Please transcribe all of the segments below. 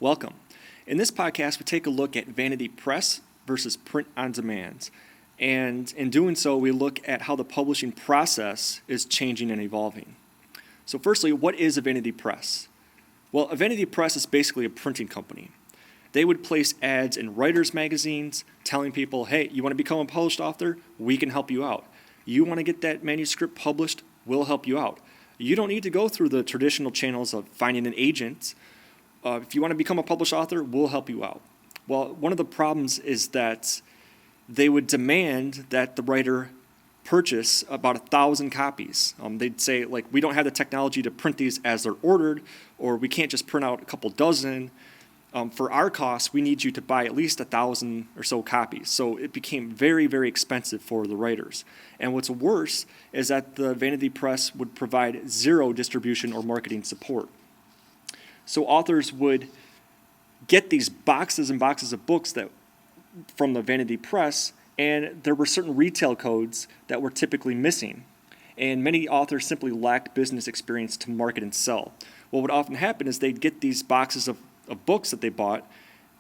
Welcome. In this podcast, we take a look at Vanity Press versus print on demand. And in doing so, we look at how the publishing process is changing and evolving. So firstly, what is a Vanity Press? Well, a Vanity Press is basically a printing company. They would place ads in writers' magazines telling people, hey, you want to become a published author? We can help you out. You want to get that manuscript published? We'll help you out. You don't need to go through the traditional channels of finding an agent. If you want to become a published author, we'll help you out. Well, one of the problems is that they would demand that the writer purchase about 1,000 copies. They'd say, like, we don't have the technology to print these as they're ordered, or we can't just print out a couple dozen. For our costs, we need you to buy at least 1,000 or so copies. So it became very, very expensive for the writers. And what's worse is that the Vanity Press would provide zero distribution or marketing support. So authors would get these boxes and boxes of books from the Vanity Press, and there were certain retail codes that were typically missing. And many authors simply lacked business experience to market and sell. What would often happen is they'd get these boxes of books that they bought,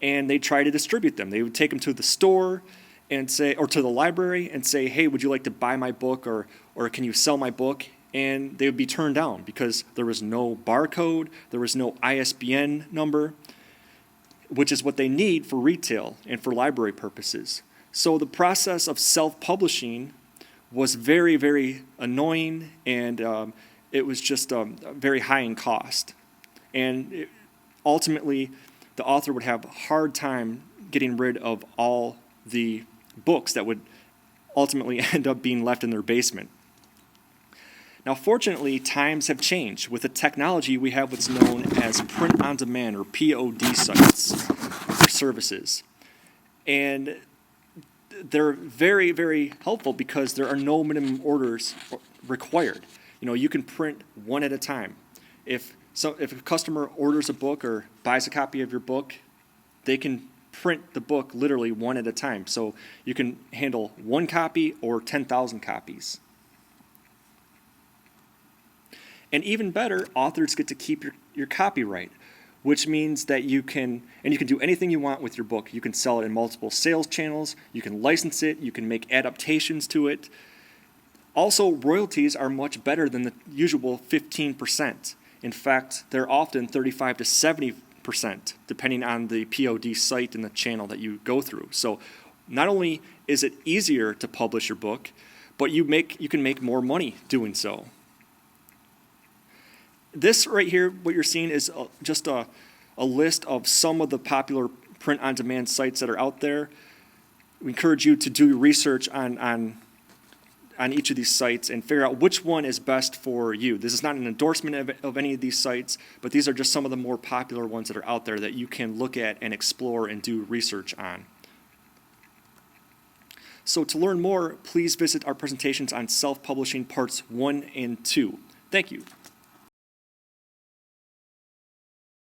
and they'd try to distribute them. They would take them to the store and say, or to the library and say, hey, would you like to buy my book, or can you sell my book? And they would be turned down because there was no barcode, there was no ISBN number, which is what they need for retail and for library purposes. So the process of self-publishing was very, very annoying, and it was just very high in cost. And ultimately, the author would have a hard time getting rid of all the books that would ultimately end up being left in their basement. Now, fortunately, times have changed. With the technology, we have what's known as print-on-demand, or POD sites, or services. And they're very, very helpful because there are no minimum orders required. You can print one at a time. If a customer orders a book or buys a copy of your book, they can print the book literally one at a time. So you can handle one copy or 10,000 copies. And even better, authors get to keep your copyright, which means that you can do anything you want with your book. You can sell it in multiple sales channels, you can license it, you can make adaptations to it. Also, royalties are much better than the usual 15%. In fact, they're often 35 to 70%, depending on the POD site and the channel that you go through. So not only is it easier to publish your book, but you can make more money doing so. This right here, what you're seeing is just a list of some of the popular print-on-demand sites that are out there. We encourage you to do research on each of these sites and figure out which one is best for you. This is not an endorsement of any of these sites, but these are just some of the more popular ones that are out there that you can look at and explore and do research on. So to learn more, please visit our presentations on self-publishing parts 1 and 2. Thank you.